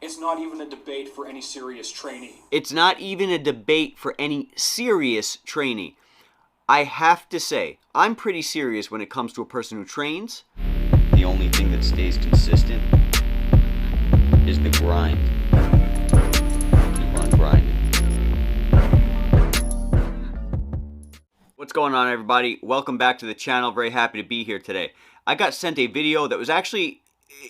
It's not even a debate for any serious trainee. It's not even a debate for any serious trainee. I have to say, I'm pretty serious when it comes to a person who trains. The only thing that stays consistent is the grind. Keep on grinding. What's going on, everybody? Welcome back to the channel. Very happy to be here today. I got sent a video that was actually,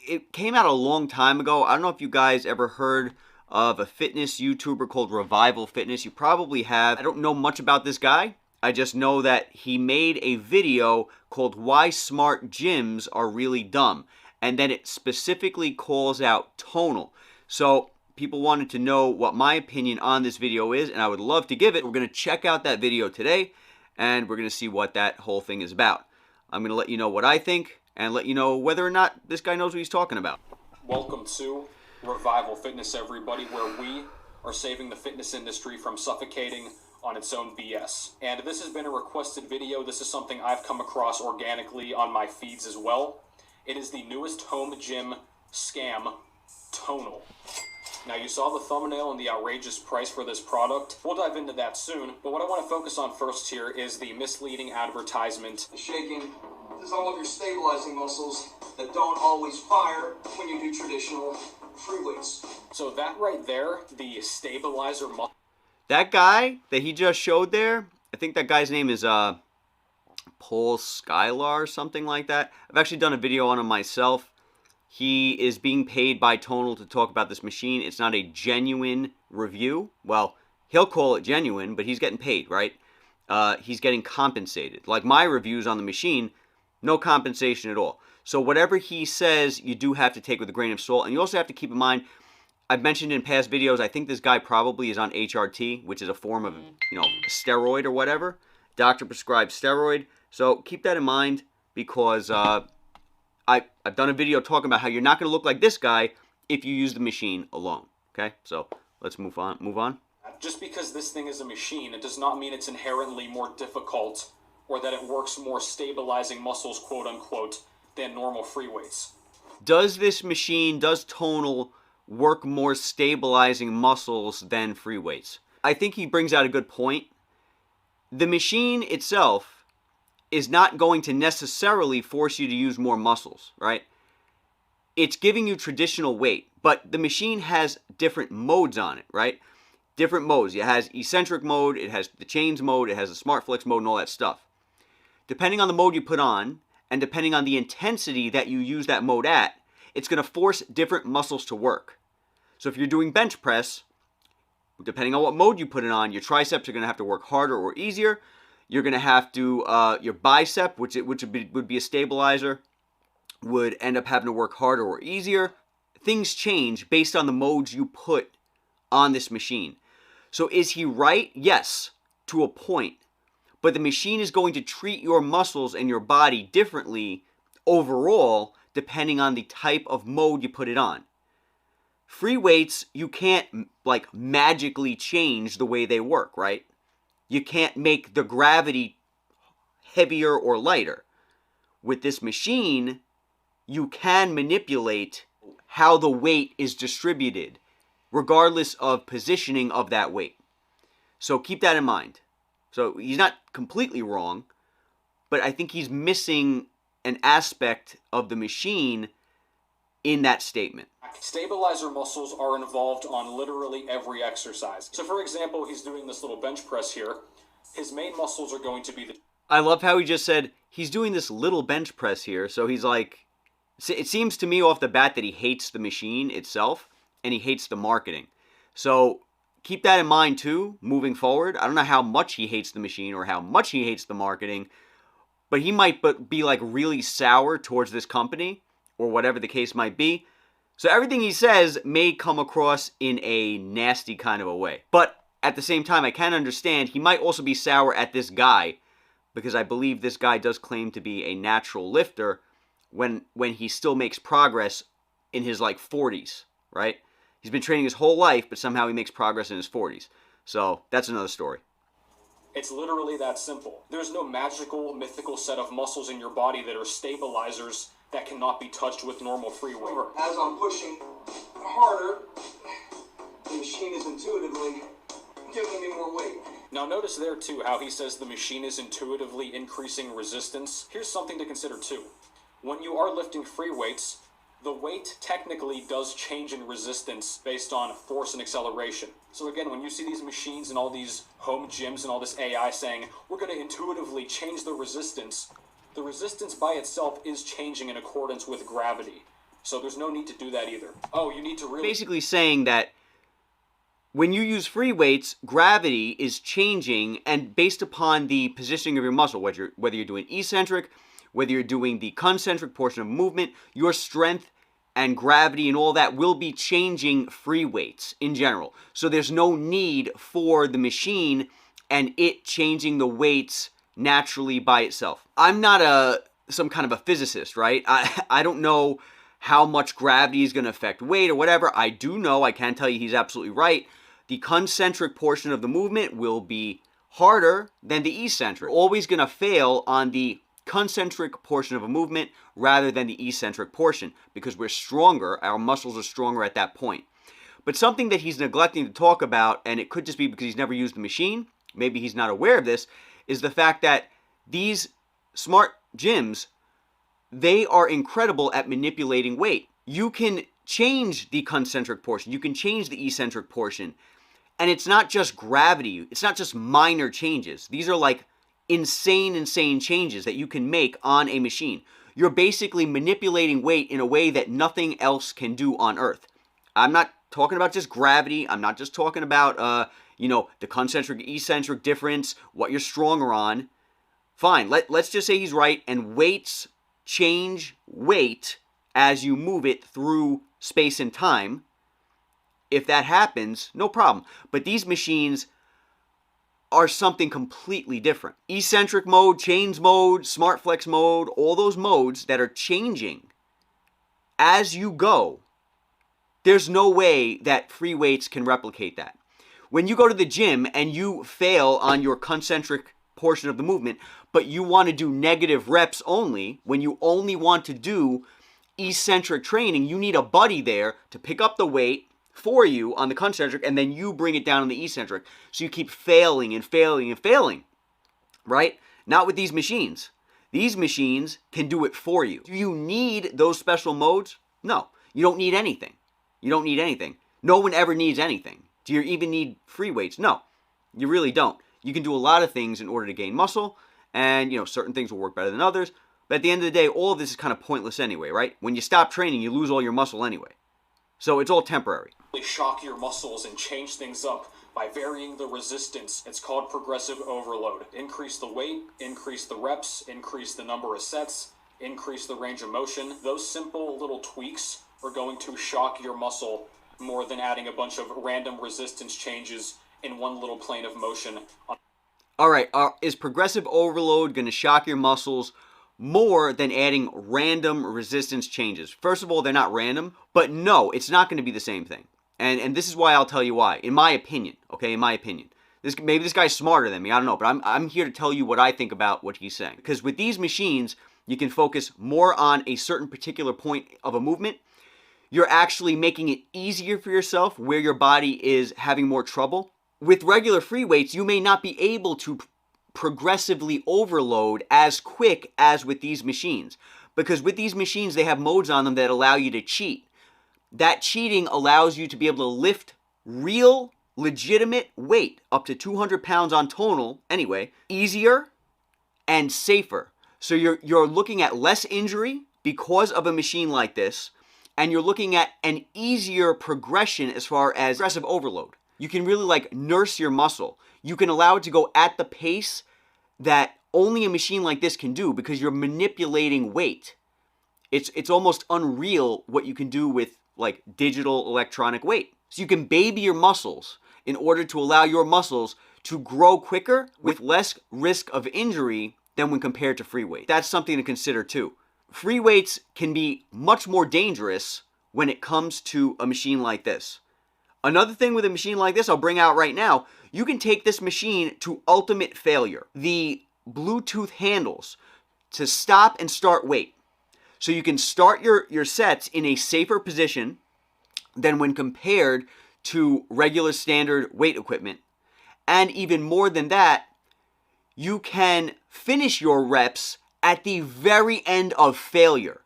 it came out a long time ago. I don't know if you guys ever heard of a fitness YouTuber called Revival Fitness. You probably have. I don't know much about this guy. I just know that he made a video called Why Smart Gyms Are Really Dumb. And then it specifically calls out Tonal. So people wanted to know what my opinion on this video is, and I would love to give it. We're going to check out that video today, and we're going to see what that whole thing is about. I'm going to let you know what I think, and let you know whether or not this guy knows what he's talking about. Welcome to Revival Fitness, everybody, where we are saving the fitness industry from suffocating on its own BS. And this has been a requested video. This is something I've come across organically on my feeds as well. It is the newest home gym scam, Tonal. Now, you saw the thumbnail and the outrageous price for this product. We'll dive into that soon, but what I want to focus on first here is the misleading advertisement. The shaking is all of your stabilizing muscles that don't always fire when you do traditional free weights. So that right there, the stabilizer muscle. That guy that he just showed there, I think that guy's name is Sklar or something like that. I've actually done a video on him myself. He is being paid by Tonal to talk about this machine. It's not a genuine review. Well, he'll call it genuine, but he's getting paid, right? He's getting compensated. Like my reviews on the machine, no compensation at all. So whatever he says, you do have to take with a grain of salt. And you also have to keep in mind, I've mentioned in past videos, I think this guy probably is on HRT, which is a form of, steroid or whatever. Doctor prescribed steroid. So keep that in mind, because I've done a video talking about how you're not going to look like this guy if you use the machine alone. Okay, so let's move on. Just because this thing is a machine, it does not mean it's inherently more difficult or that it works more stabilizing muscles, quote unquote, than normal free weights. Does this machine, does Tonal work more stabilizing muscles than free weights? I think he brings out a good point. The machine itself is not going to necessarily force you to use more muscles, right? It's giving you traditional weight, but the machine has different modes on it, right? Different modes. It has eccentric mode, it has the chains mode, it has the smart flex mode and all that stuff. Depending on the mode you put on, and depending on the intensity that you use that mode at, it's going to force different muscles to work. So if you're doing bench press, depending on what mode you put it on, your triceps are going to have to work harder or easier. You're going to have to, your bicep, which would be a stabilizer, would end up having to work harder or easier. Things change based on the modes you put on this machine. So is he right? Yes, to a point. But the machine is going to treat your muscles and your body differently overall, depending on the type of mode you put it on. Free weights, you can't magically change the way they work, right? You can't make the gravity heavier or lighter. With this machine, you can manipulate how the weight is distributed, regardless of positioning of that weight. So keep that in mind. So he's not completely wrong, but I think he's missing an aspect of the machine in that statement. Stabilizer muscles are involved on literally every exercise. So for example, he's doing this little bench press here. His main muscles are going to be the... I love how he just said, he's doing this little bench press here. So he's like, it seems to me off the bat that he hates the machine itself and he hates the marketing. So keep that in mind too, moving forward. I don't know how much he hates the machine or how much he hates the marketing, but he might be like really sour towards this company or whatever the case might be. So everything he says may come across in a nasty kind of a way. But at the same time, I can understand he might also be sour at this guy, because I believe this guy does claim to be a natural lifter when he still makes progress in his 40s, right? He's been training his whole life, but somehow he makes progress in his 40s. So that's another story. It's literally that simple. There's no magical, mythical set of muscles in your body that are stabilizers that cannot be touched with normal free weight. As I'm pushing harder, Now notice there too how he says the machine is intuitively increasing resistance. Here's something to consider too. When you are lifting free weights, the weight technically does change in resistance based on force and acceleration. So again, when you see these machines and all these home gyms and all this AI saying, we're going to intuitively change the resistance by itself is changing in accordance with gravity. So there's no need to do that either. Oh, you need to really... Basically saying that when you use free weights, gravity is changing, and based upon the positioning of your muscle, whether you're doing eccentric, whether you're doing the concentric portion of movement, your strength and gravity and all that will be changing free weights in general. So there's no need for the machine and it changing the weights naturally by itself. I'm not some kind of a physicist, right? I don't know how much gravity is going to affect weight or whatever. I do know, I can tell you he's absolutely right. The concentric portion of the movement will be harder than the eccentric. We're always going to fail on the concentric portion of a movement rather than the eccentric portion because we're stronger, our muscles are stronger at that point. But something that he's neglecting to talk about, and it could just be because he's never used the machine, maybe he's not aware of this, is the fact that these smart gyms, they are incredible at manipulating weight. You can change the concentric portion, you can change the eccentric portion, and it's not just gravity, it's not just minor changes. These are like insane changes that you can make on a machine. You're basically manipulating weight in a way that nothing else can do on Earth. I'm not talking about just gravity. I'm not just talking about, the concentric, eccentric difference, what you're stronger on. Fine, let's just say he's right, and weights change weight as you move it through space and time. If that happens, no problem. But these machines are something completely different. Eccentric mode, chains mode, smart flex mode, all those modes that are changing as you go. There's no way that free weights can replicate that. When you go to the gym and you fail on your concentric portion of the movement, but you want to do negative reps only, when you only want to do eccentric training, you need a buddy there to pick up the weight for you on the concentric, and then you bring it down on the eccentric. So you keep failing and failing and failing, right? Not with these machines. These machines can do it for you. Do you need those special modes? No, you don't need anything. You don't need anything. No one ever needs anything. Do you even need free weights? No, you really don't. You can do a lot of things in order to gain muscle, and certain things will work better than others. But at the end of the day, all of this is kind of pointless anyway, right? When you stop training, you lose all your muscle anyway. So it's all temporary. Shock your muscles and change things up by varying the resistance. It's called progressive overload. Increase the weight, increase the reps, increase the number of sets, increase the range of motion. Those simple little tweaks are going to shock your muscle more than adding a bunch of random resistance changes in one little plane of motion. All right, is progressive overload going to shock your muscles more than adding random resistance changes? First of all, they're not random, but no, it's not going to be the same thing. And this is why I'll tell you why. In my opinion, okay, in my opinion. Maybe this guy's smarter than me, I don't know, but I'm here to tell you what I think about what he's saying. Because with these machines, you can focus more on a certain particular point of a movement. You're actually making it easier for yourself where your body is having more trouble. With regular free weights, you may not be able to progressively overload as quick as with these machines. Because with these machines, they have modes on them that allow you to cheat. That cheating allows you to be able to lift real, legitimate weight, up to 200 pounds on tonal, anyway, easier and safer. So you're looking at less injury because of a machine like this, and you're looking at an easier progression as far as progressive overload. You can really nurse your muscle. You can allow it to go at the pace that only a machine like this can do because you're manipulating weight. It's almost unreal what you can do with digital electronic weight. So you can baby your muscles in order to allow your muscles to grow quicker with less risk of injury than when compared to free weight. That's something to consider too. Free weights can be much more dangerous when it comes to a machine like this. Another thing with a machine like this I'll bring out right now, you can take this machine to ultimate failure. The Bluetooth handles to stop and start weight. So you can start your sets in a safer position than when compared to regular standard weight equipment. And even more than that, you can finish your reps at the very end of failure.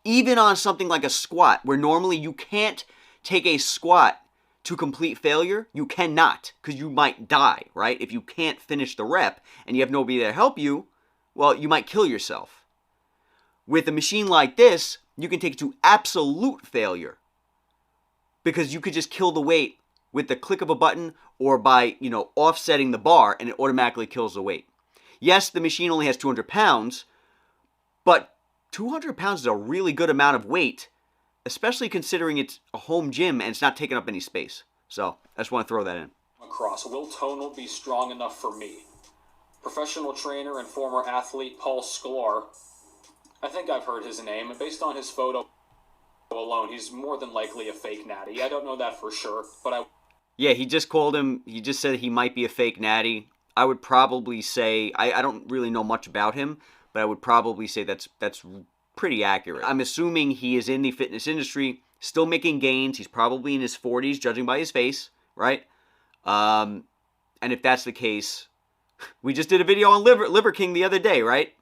Even on something like a squat, where normally you can't take a squat to complete failure, you cannot, because you might die, right? If you can't finish the rep and you have nobody to help you, well, you might kill yourself. With a machine like this, you can take it to absolute failure, because you could just kill the weight with the click of a button or by, offsetting the bar, and it automatically kills the weight. Yes, the machine only has 200 pounds, but 200 pounds is a really good amount of weight, especially considering it's a home gym and it's not taking up any space. So I just want to throw that in. Across, will Tonal be strong enough for me? Professional trainer and former athlete Paul Sklar, I think I've heard his name, and based on his photo alone, he's more than likely a fake natty. I don't know that for sure, but Yeah, he just said he might be a fake natty. I would probably say, I don't really know much about him, but I would probably say that's pretty accurate. I'm assuming he is in the fitness industry, still making gains. He's probably in his 40s, judging by his face, right? And if that's the case, we just did a video on Liver King the other day, right?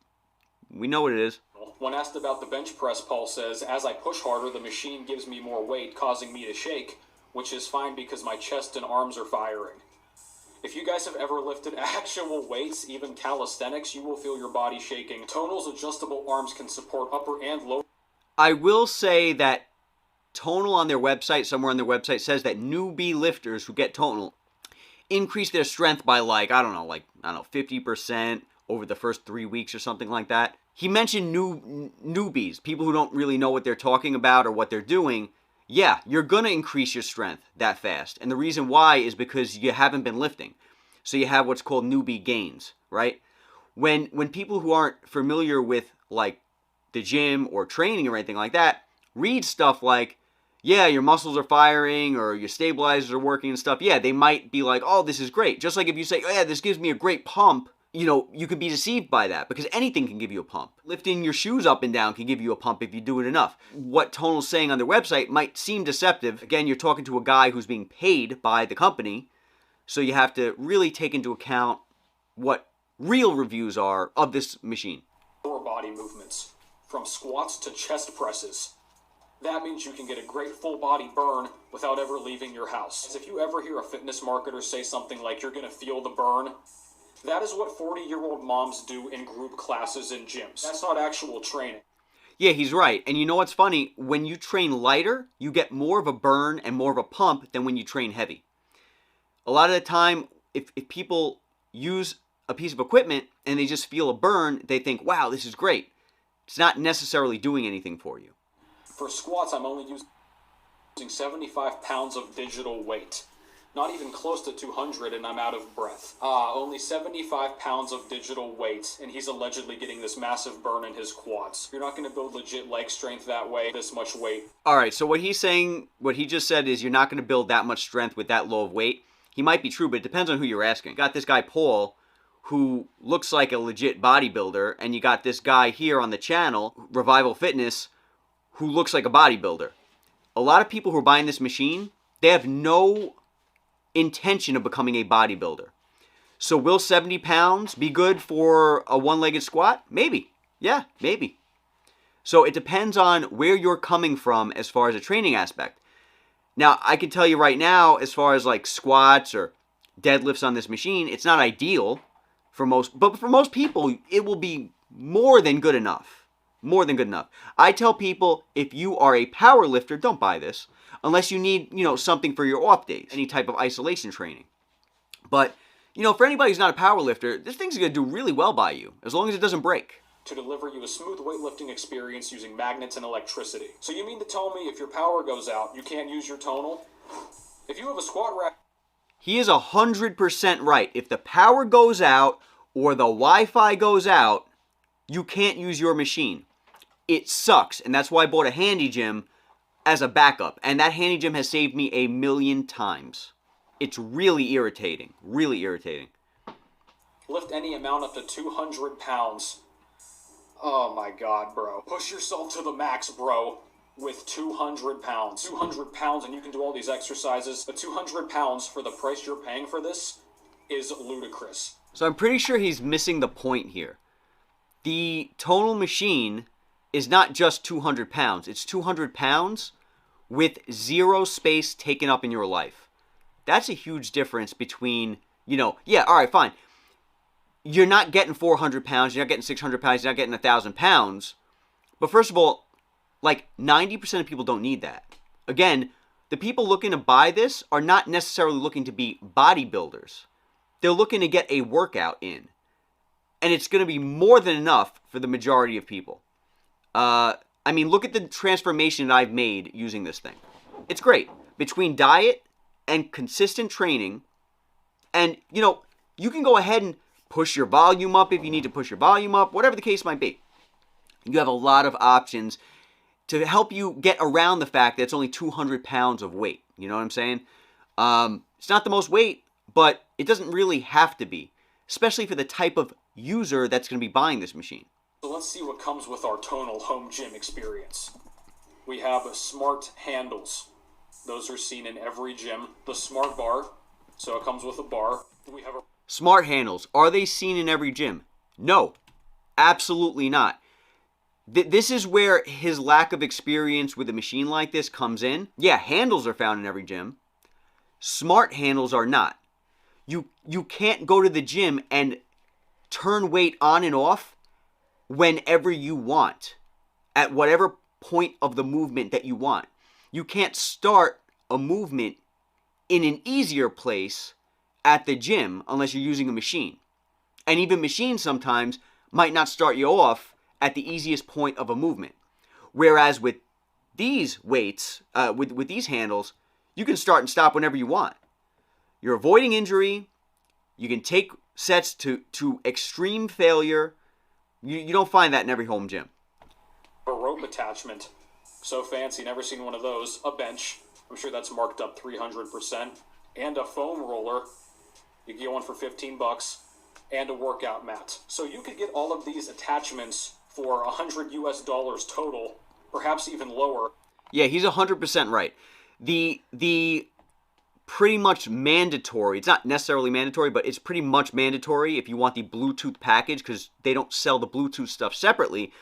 We know what it is. When asked about the bench press, Paul says, as I push harder, the machine gives me more weight, causing me to shake, which is fine because my chest and arms are firing. If you guys have ever lifted actual weights, even calisthenics, you will feel your body shaking. Tonal's adjustable arms can support upper and lower. I will say that Tonal on their website, somewhere on their website, says that newbie lifters who get Tonal increase their strength by 50% over the first 3 weeks or something like that. He mentioned newbies, people who don't really know what they're talking about or what they're doing. Yeah, you're going to increase your strength that fast. And the reason why is because you haven't been lifting. So you have what's called newbie gains, right? When people who aren't familiar with like the gym or training or anything like that read stuff like, yeah, your muscles are firing or your stabilizers are working and stuff, yeah, they might be like, oh, this is great. Just like if you say, oh, yeah, this gives me a great pump, you could be deceived by that because anything can give you a pump. Lifting your shoes up and down can give you a pump if you do it enough. What Tonal's saying on their website might seem deceptive. Again, you're talking to a guy who's being paid by the company, so you have to really take into account what real reviews are of this machine. Lower body movements, from squats to chest presses. That means you can get a great full body burn without ever leaving your house. As if you ever hear a fitness marketer say something like you're going to feel the burn, that is what 40-year-old moms do in group classes in gyms. That's not actual training. Yeah, he's right. And you know what's funny? When you train lighter, you get more of a burn and more of a pump than when you train heavy. A lot of the time, if people use a piece of equipment and they just feel a burn, they think, wow, this is great. It's not necessarily doing anything for you. For squats, I'm only using 75 pounds of digital weight. Not even close to 200, and I'm out of breath. Only 75 pounds of digital weight, and he's allegedly getting this massive burn in his quads. You're not going to build legit leg strength that way, this much weight. All right, so what he just said is you're not going to build that much strength with that low of weight. He might be true, but it depends on who you're asking. You got this guy, Paul, who looks like a legit bodybuilder, and you got this guy here on the channel, Revival Fitness, who looks like a bodybuilder. A lot of people who are buying this machine, they have no intention of becoming a bodybuilder. So will 70 pounds be good for a one-legged squat? Maybe. Yeah, maybe. So it depends on where you're coming from as far as a training aspect. Now, I can tell you right now, as far as like squats or deadlifts on this machine, it's not ideal for most, but for most people, it will be more than good enough. More than good enough. I tell people, if you are a power lifter, don't buy this. Unless you need, something for your off days, any type of isolation training. But, for anybody who's not a power lifter, this thing's going to do really well by you, as long as it doesn't break. To deliver you a smooth weightlifting experience using magnets and electricity. So you mean to tell me if your power goes out, you can't use your Tonal? If you have a squat rack... He is 100% right. If the power goes out or the Wi-Fi goes out, you can't use your machine. It sucks, and that's why I bought a handy gym as a backup, and that handy gym has saved me 1,000,000 times. It's really irritating, really irritating. Lift any amount up to 200 pounds. Oh my god, bro. Push yourself to the max, bro, with 200 pounds. 200 pounds and you can do all these exercises, but 200 pounds for the price you're paying for this? is ludicrous. So I'm pretty sure he's missing the point here. The tonal machine is not just 200 pounds. It's 200 pounds with zero space taken up in your life. That's a huge difference between, yeah, all right, fine. You're not getting 400 pounds. You're not getting 600 pounds. You're not getting 1,000 pounds. But first of all, like 90% of people don't need that. Again, the people looking to buy this are not necessarily looking to be bodybuilders. They're looking to get a workout in. And it's going to be more than enough for the majority of people. Look at the transformation that I've made using this thing. It's great. Between diet and consistent training, and, you can go ahead and push your volume up if you need to push your volume up, whatever the case might be. You have a lot of options to help you get around the fact that it's only 200 pounds of weight. You know what I'm saying? It's not the most weight, but it doesn't really have to be, especially for the type of user that's going to be buying this machine. So let's see what comes with our Tonal home gym experience. We have smart handles. Those are seen in every gym. The smart bar, so it comes with a bar. We have a smart handles. Are they seen in every gym? No, absolutely not. This is where his lack of experience with a machine like this comes in. Yeah, handles are found in every gym. Smart handles are not. You can't go to the gym and turn weight on and off whenever you want, at whatever point of the movement that you want. You can't start a movement in an easier place at the gym unless you're using a machine. And even machines sometimes might not start you off at the easiest point of a movement. Whereas with these weights, with these handles, you can start and stop whenever you want. You're avoiding injury. You can take sets to extreme failure. You don't find that in every home gym. A rope attachment. So fancy, never seen one of those. A bench. I'm sure that's marked up 300%. And a foam roller. You can get one for $15. And a workout mat. So you could get all of these attachments for $100 US total, perhaps even lower. Yeah, he's 100% right. The pretty much mandatory, it's not necessarily mandatory, but it's pretty much mandatory if you want the Bluetooth package, because they don't sell the Bluetooth stuff separately.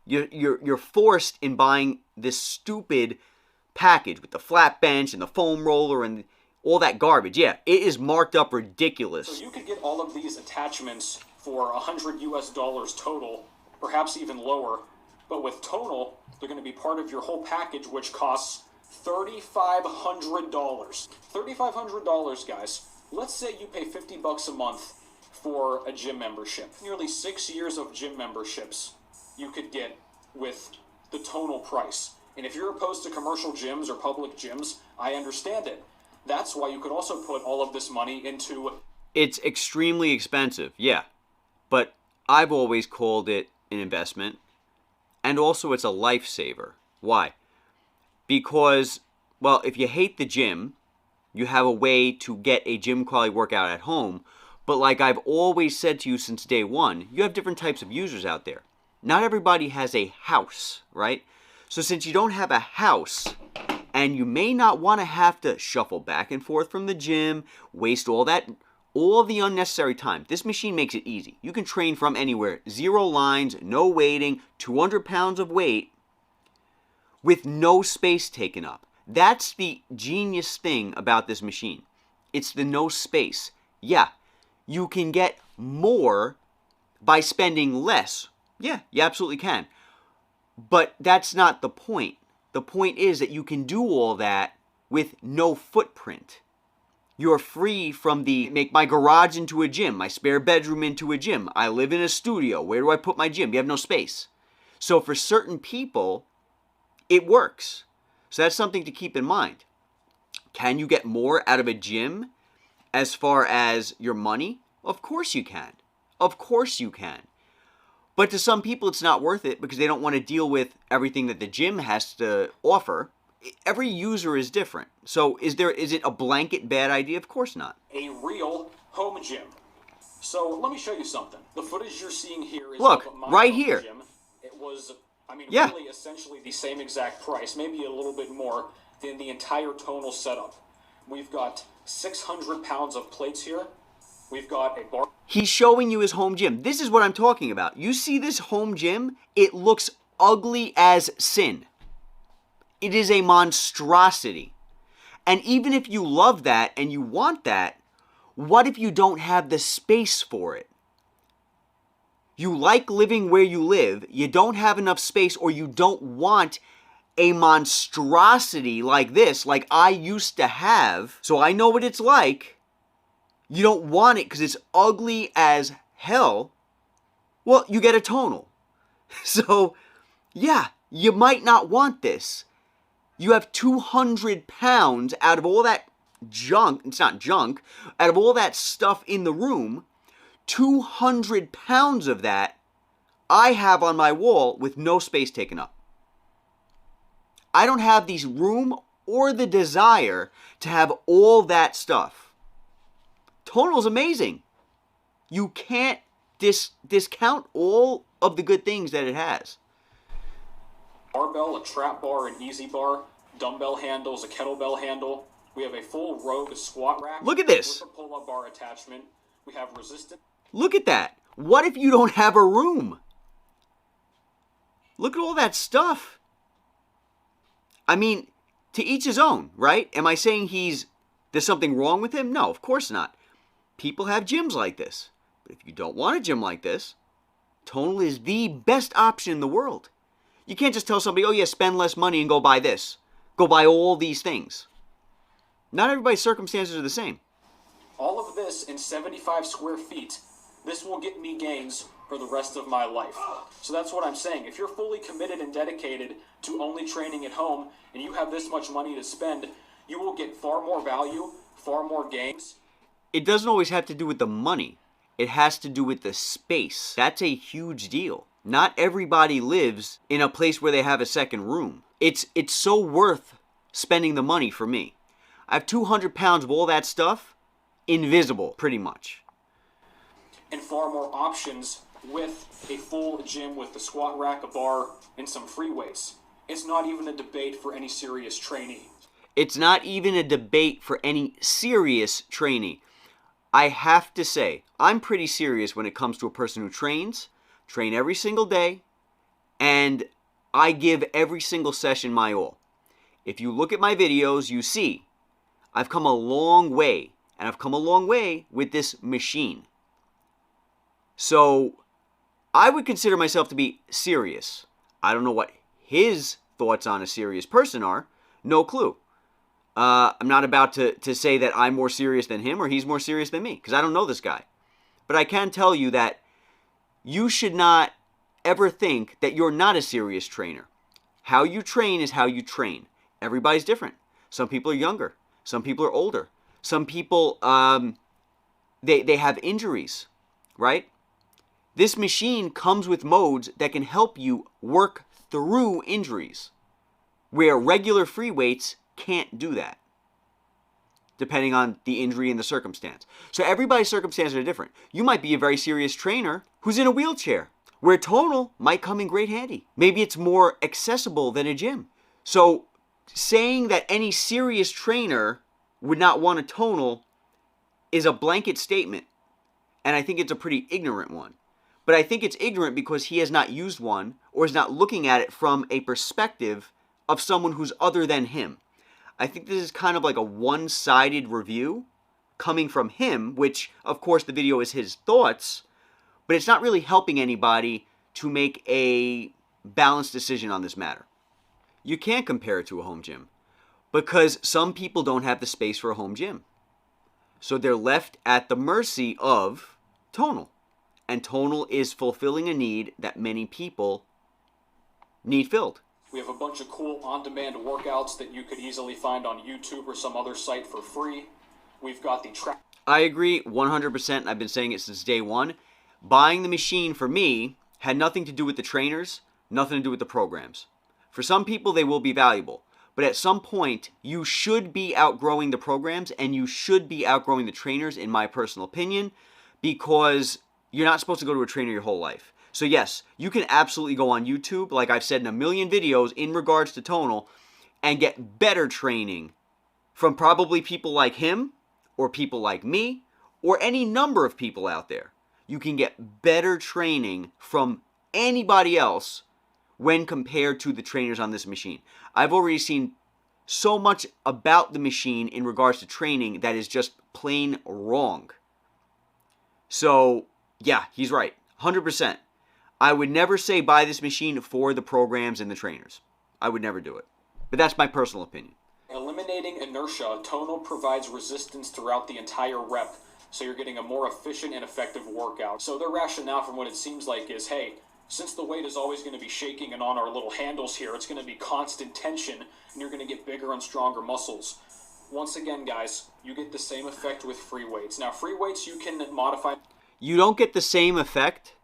You're forced in buying this stupid package with the flat bench and the foam roller and all that garbage. Yeah, it is marked up ridiculous. So you could get all of these attachments for $100 US total, perhaps even lower. But with Tonal, they're going to be part of your whole package, which costs $3,500. $3,500, guys. Let's say you pay $50 a month for a gym membership. Nearly 6 years of gym memberships you could get with the Tonal price. And if you're opposed to commercial gyms or public gyms, I understand it. That's why you could also put all of this money into... It's extremely expensive, yeah. But I've always called it an investment. And also it's a lifesaver. Why? Because, well, if you hate the gym, you have a way to get a gym quality workout at home. But like I've always said to you since day one, you have different types of users out there. Not everybody has a house, right? So since you don't have a house, and you may not want to have to shuffle back and forth from the gym, waste all the unnecessary time. This machine makes it easy. You can train from anywhere. 0 lines, no waiting, 200 pounds of weight with no space taken up. That's the genius thing about this machine. It's the no space. Yeah, you can get more by spending less. Yeah, you absolutely can. But that's not the point. The point is that you can do all that with no footprint. You're free from the make my garage into a gym, my spare bedroom into a gym. I live in a studio. Where do I put my gym? You have no space. So for certain people, it works. So that's something to keep in mind. Can you get more out of a gym as far as your money? Of course you can. Of course you can. But to some people, it's not worth it because they don't want to deal with everything that the gym has to offer. Every user is different. So is it a blanket bad idea? Of course not. A real home gym. So let me show you something. The footage you're seeing here is look of my right home here. Gym. It was, Yeah. really essentially the same exact price, maybe a little bit more than the entire Tonal setup. We've got 600 pounds of plates here. We've got a bar. He's showing you his home gym. This is what I'm talking about. You see this home gym? It looks ugly as sin. It is a monstrosity. And even if you love that and you want that, what if you don't have the space for it? You like living where you live, you don't have enough space, or you don't want a monstrosity like this, like I used to have, so I know what it's like. You don't want it because it's ugly as hell. Well, you get a Tonal. So, yeah, you might not want this. You have 200 pounds out of all that junk, it's not junk, out of all that stuff in the room, 200 pounds of that I have on my wall with no space taken up. I don't have the room or the desire to have all that stuff. Tonal's amazing. You can't discount all of the good things that it has. Barbell, a trap bar, an easy bar, dumbbell handles, a kettlebell handle. We have a full Rogue squat rack. Look at this. With a pull-up bar attachment. We have resistance. Look at that. What if you don't have a room? Look at all that stuff. I mean, to each his own, right? Am I saying there's something wrong with him? No, of course not. People have gyms like this. But if you don't want a gym like this, Tonal is the best option in the world. You can't just tell somebody, oh yeah, spend less money and go buy this. Go buy all these things. Not everybody's circumstances are the same. All of this in 75 square feet. This will get me gains for the rest of my life. So that's what I'm saying. If you're fully committed and dedicated to only training at home and you have this much money to spend, you will get far more value, far more gains. It doesn't always have to do with the money. It has to do with the space. That's a huge deal. Not everybody lives in a place where they have a second room. It's so worth spending the money for me. I have 200 pounds of all that stuff, invisible, pretty much. And far more options with a full gym with the squat rack, a bar, and some free weights. It's not even a debate for any serious trainee. It's not even a debate for any serious trainee. I have to say, I'm pretty serious when it comes to a person who train every single day, and I give every single session my all. If you look at my videos, you see I've come a long way, and I've come a long way with this machine. So I would consider myself to be serious. I don't know what his thoughts on a serious person are. No clue. I'm not about to say that I'm more serious than him or he's more serious than me, because I don't know this guy. But I can tell you that you should not ever think that you're not a serious trainer. How you train is how you train. Everybody's different. Some people are younger. Some people are older. Some people, they have injuries, right? This machine comes with modes that can help you work through injuries, where regular free weights can't do that, depending on the injury and the circumstance. So everybody's circumstances are different. You might be a very serious trainer who's in a wheelchair, where Tonal might come in great handy. Maybe it's more accessible than a gym. So saying that any serious trainer would not want a Tonal is a blanket statement, and I think it's a pretty ignorant one. But I think it's ignorant because he has not used one or is not looking at it from a perspective of someone who's other than him. I think this is kind of like a one-sided review coming from him, which, of course, the video is his thoughts, but it's not really helping anybody to make a balanced decision on this matter. You can't compare it to a home gym because some people don't have the space for a home gym. So they're left at the mercy of Tonal. And Tonal is fulfilling a need that many people need filled. We have a bunch of cool on-demand workouts that you could easily find on YouTube or some other site for free. We've got the track. I agree 100%. I've been saying it since day one. Buying the machine for me had nothing to do with the trainers, nothing to do with the programs. For some people, they will be valuable. But at some point, you should be outgrowing the programs and you should be outgrowing the trainers, in my personal opinion, because you're not supposed to go to a trainer your whole life. So yes, you can absolutely go on YouTube, like I've said in a million videos in regards to Tonal, and get better training from probably people like him, or people like me, or any number of people out there. You can get better training from anybody else when compared to the trainers on this machine. I've already seen so much about the machine in regards to training that is just plain wrong. So, yeah, he's right. 100%. I would never say buy this machine for the programs and the trainers. I would never do it. But that's my personal opinion. Eliminating inertia, Tonal provides resistance throughout the entire rep, so you're getting a more efficient and effective workout. So their rationale, from what it seems like, is, hey, since the weight is always going to be shaking and on our little handles here, it's going to be constant tension, and you're going to get bigger and stronger muscles. Once again, guys, you get the same effect with free weights. Now, free weights you can modify. You don't get the same effect,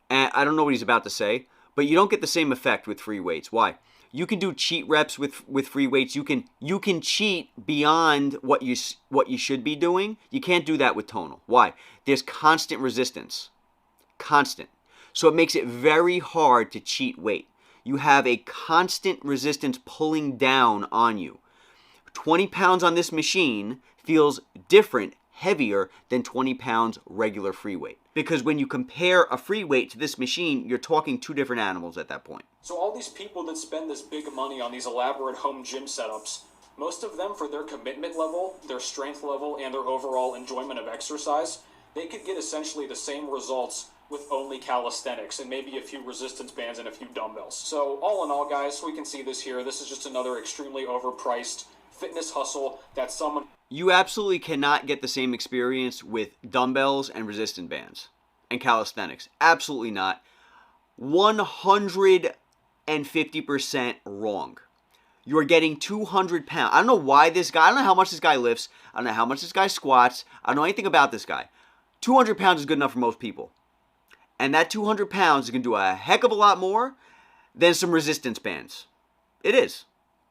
and I don't know what he's about to say, but you don't get the same effect with free weights. Why? You can do cheat reps with free weights. You can cheat beyond what you should be doing. You can't do that with Tonal. Why? There's constant resistance. Constant. So it makes it very hard to cheat weight. You have a constant resistance pulling down on you. 20 pounds on this machine feels different, heavier than 20 pounds regular free weight. Because when you compare a free weight to this machine, you're talking two different animals at that point. So all these people that spend this big money on these elaborate home gym setups, most of them, for their commitment level, their strength level, and their overall enjoyment of exercise, they could get essentially the same results with only calisthenics and maybe a few resistance bands and a few dumbbells. So all in all, guys, we can see this here. This is just another extremely overpriced fitness hustle that someone... You absolutely cannot get the same experience with dumbbells and resistance bands and calisthenics. Absolutely not. 150% wrong. You're getting 200 pounds. I don't know why this guy, I don't know how much this guy lifts. I don't know how much this guy squats. I don't know anything about this guy. 200 pounds is good enough for most people. And that 200 pounds is going to do a heck of a lot more than some resistance bands. It is.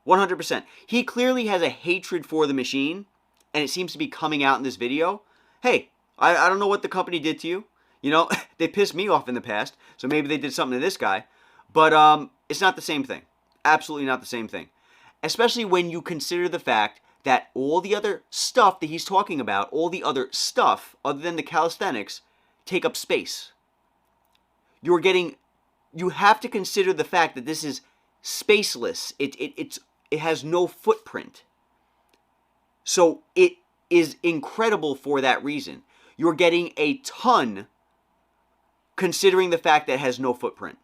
100%. He clearly has a hatred for the machine, and it seems to be coming out in this video. Hey, I don't know what the company did to you. You know, they pissed me off in the past, so maybe they did something to this guy. But it's not the same thing. Absolutely not the same thing. Especially when you consider the fact that all the other stuff that he's talking about, all the other stuff other than the calisthenics, take up space. You have to consider the fact that this is spaceless. It has no footprint. So it is incredible for that reason. You're getting a ton considering the fact that it has no footprint.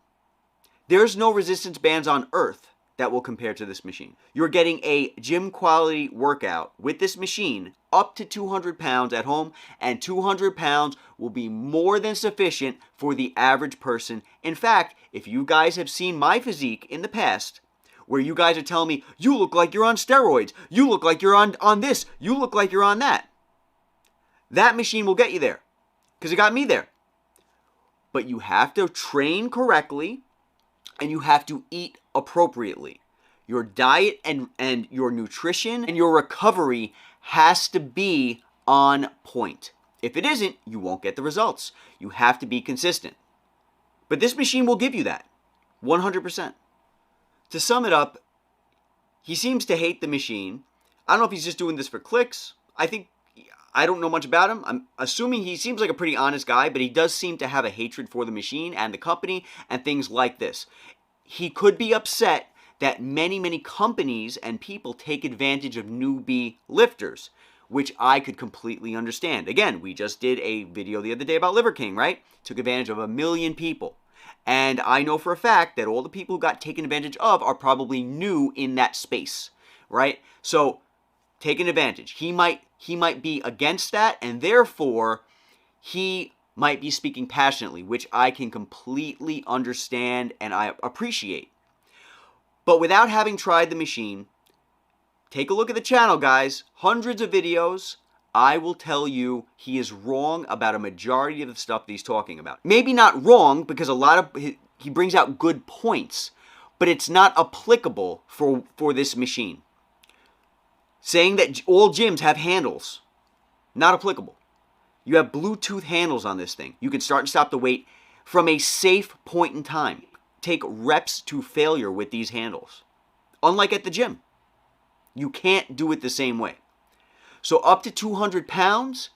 There's no resistance bands on earth that will compare to this machine. You're getting a gym quality workout with this machine up to 200 pounds at home, and 200 pounds will be more than sufficient for the average person. In fact, if you guys have seen my physique in the past, where you guys are telling me, you look like you're on steroids, you look like you're on this, you look like you're on that, that machine will get you there, because it got me there. But you have to train correctly, and you have to eat appropriately. Your diet and your nutrition and your recovery has to be on point. If it isn't, you won't get the results. You have to be consistent. But this machine will give you that, 100%. To sum it up, he seems to hate the machine. I don't know if he's just doing this for clicks. I don't know much about him. I'm assuming he seems like a pretty honest guy, but he does seem to have a hatred for the machine and the company and things like this. He could be upset that many, many companies and people take advantage of newbie lifters, which I could completely understand. Again, we just did a video the other day about Liver King, right? Took advantage of 1 million people. And I know for a fact that all the people who got taken advantage of are probably new in that space, right? So, taking advantage. He might be against that, and therefore, he might be speaking passionately, which I can completely understand and I appreciate. But without having tried the machine, take a look at the channel, guys. Hundreds of videos. I will tell you he is wrong about a majority of the stuff that he's talking about. Maybe not wrong, because he brings out good points, but it's not applicable for this machine. Saying that all gyms have handles, not applicable. You have Bluetooth handles on this thing. You can start and stop the weight from a safe point in time. Take reps to failure with these handles. Unlike at the gym. You can't do it the same way. So up to 200 pounds,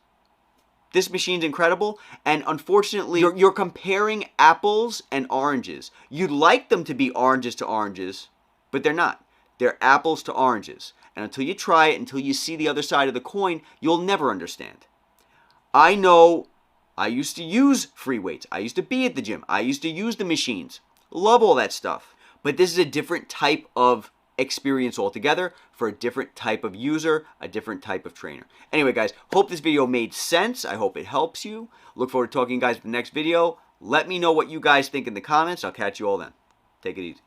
this machine's incredible, and unfortunately, you're comparing apples and oranges. You'd like them to be oranges to oranges, but they're not. They're apples to oranges. And until you try it, until you see the other side of the coin, you'll never understand. I know I used to use free weights. I used to be at the gym. I used to use the machines. Love all that stuff. But this is a different type of experience altogether for a different type of user, a different type of trainer. Anyway, guys, hope this video made sense. I hope it helps you. Look forward to talking to you guys in the next video. Let me know what you guys think in the comments. I'll catch you all then. Take it easy.